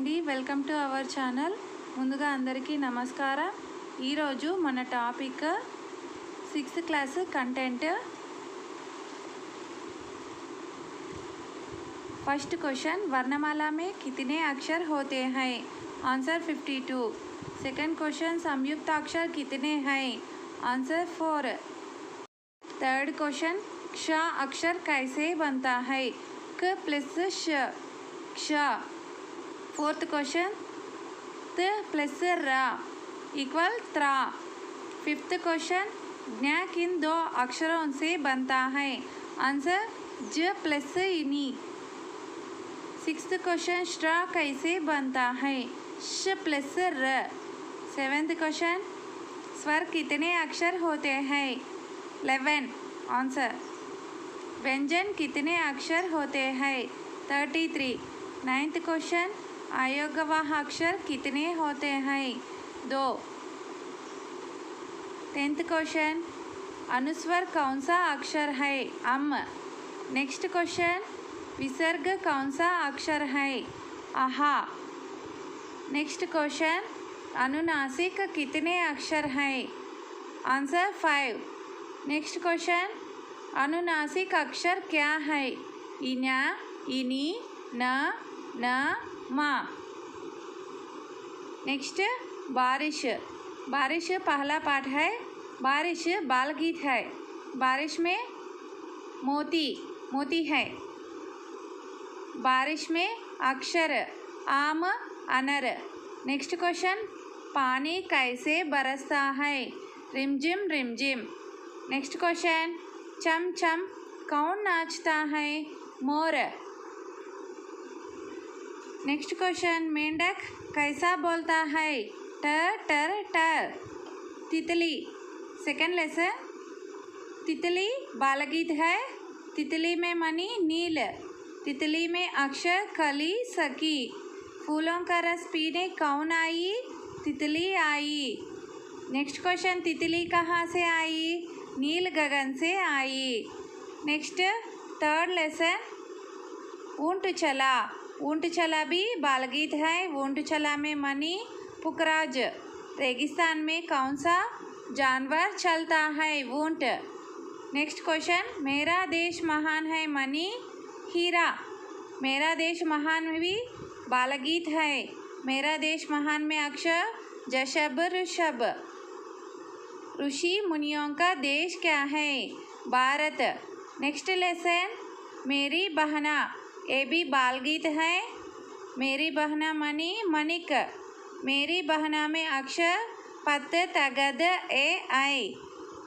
అండి, welcome to our channel. ముందుగా అందరికీ నమస్కారం. ఈరోజు మన topic 6th class content. First question, वर्णमाला में कितने अक्षर होते हैं? आंसर 52. सेकंड क्वेश्चन, संयुक्त अक्षर कितने हैं? आंसर 4. थर्ड क्वेश्चन, क्ष अक्षर कैसे बनता है? क प्लस श, क्ष. फोर्थ क्वेश्चन, त प्लस र इक्वल त्रा. फिफ्थ क्वेश्चन, ज्ञ किन दो अक्षरों से बनता है? आंसर ज प्लस इनी. सिक्स्थ क्वेश्चन, स्ट्रा कैसे बनता है? श प्लस र. सेवेंथ क्वेश्चन, स्वर कितने अक्षर होते हैं? 11. आंसर. व्यंजन कितने अक्षर होते हैं? 33. नाइन्थ क्वेश्चन, अयोगवाह अक्षर कितने होते हैं? 2. 10th क्वेश्चन, अनुस्वर कौन सा अक्षर है? अम. नेक्स्ट क्वेश्चन, विसर्ग कौन सा अक्षर है? आहा. नेक्स्ट क्वेश्चन, अनुनासिक कितने अक्षर हैं? आंसर 5. नेक्स्ट क्वेश्चन, अनुनासिक अक्षर क्या है? इना, इनी, न, न, मा. नेक्स्ट, बारिश. बारिश पहला पाठ है. बारिश बाल गीत है. बारिश में मोती मोती है. बारिश में अक्षर आम, अनर. नेक्स्ट क्वेश्चन, पानी कैसे बरसता है? रिमझिम रिमझिम. नेक्स्ट क्वेश्चन, चम चम कौन नाचता है? मोर. नेक्स्ट क्वेश्चन, मेंढक कैसा बोलता है? टर टर टर. तितली. सेकंड लेसन, तितली बालगीत है. तितली में मणि नील. तितली में अक्षर कली सकी. फूलों का रस पीने कौन आई? तितली आई. नेक्स्ट क्वेश्चन, तितली कहाँ से आई? नील गगन से आई. नेक्स्ट थर्ड लेसन, ऊंट चला. ऊंट चला भी बालगीत है. ऊंट चला में मणि पुखराज. रेगिस्तान में कौन सा जानवर चलता है? ऊंट. नेक्स्ट क्वेश्चन, मेरा देश महान है मणि हीरा. मेरा देश महान भी बालगीत है. मेरा देश महान में अक्षर जशब ऋषभ. ऋषि मुनियों का देश क्या है? भारत. नेक्स्ट लेसन, मेरी बहना. ये भी बालगीत है. मेरी बहना मणि मणिक. मेरी बहना में अक्षर पत तगद ए आई.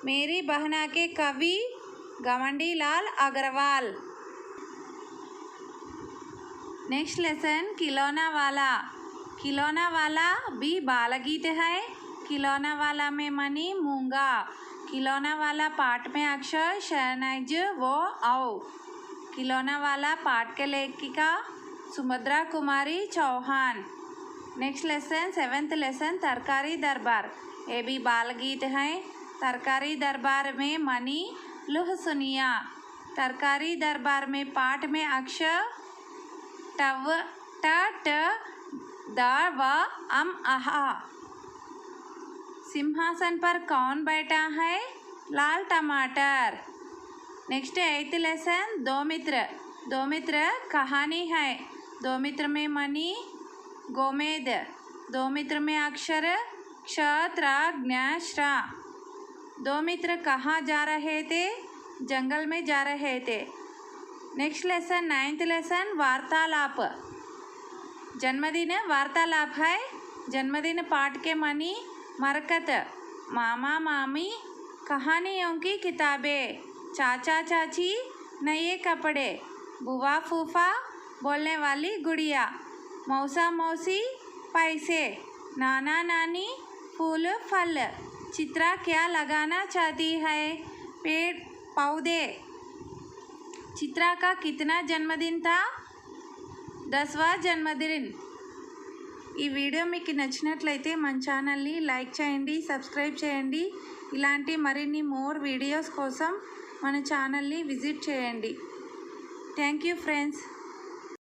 मेरी बहना के कवि गवंडी लाल अग्रवाल. नेक्स्ट लेसन, खिलौना वाला. खिलौना वाला भी बालगीत है. खिलौना वाला में मणि मूंगा. खिलौना वाला पाठ में अक्षर शहनाइज वो आओ. खिलौना वाला पाठ के लेखिका Subhadra Kumari Chauhan. Next lesson, 7th lesson, Tarkari Darbar. ये भी बालगीत है. तरकारी दरबार में मणि लुह सुनिया. तरकारी दरबार में पाठ में अक्षर टव ट ट द व अम अहा. सिंहासन पर कौन बैठा है? लाल टमाटर. नेक्स्ट 8th लेसन, दो मित्र. दो मित्र कहानी है. दो मित्र में मणि गोमेद. दो मित्र में अक्षर क्ष त्र ज्ञ श्रा. दो मित्र कहाँ जा रहे थे? जंगल में जा रहे थे. नेक्स्ट लेसन 9th लेसन, वार्तालाप. जन्मदिन वार्तालाप है. जन्मदिन पाठ के मणि मरकत. मामा मामी कहानियों की किताबें. चाचा चाची नए कपड़े. बुआ फूफा बोलने वाली गुड़िया. मौसा मौसी पैसे. नाना नानी फूल फल. चित्रा क्या लगाना चाहती है? पेड़ पौधे. चित्रा का कितना जन्मदिन था? 10वां జన్మదిన్. ఈ వీడియో మీకు నచ్చినట్లయితే మన ఛానల్ని లైక్ చేయండి, సబ్స్క్రైబ్ చేయండి. ఇలాంటి మరిన్ని మోర్ వీడియోస్ కోసం మన ఛానల్ని విజిట్ చేయండి. Thank you friends.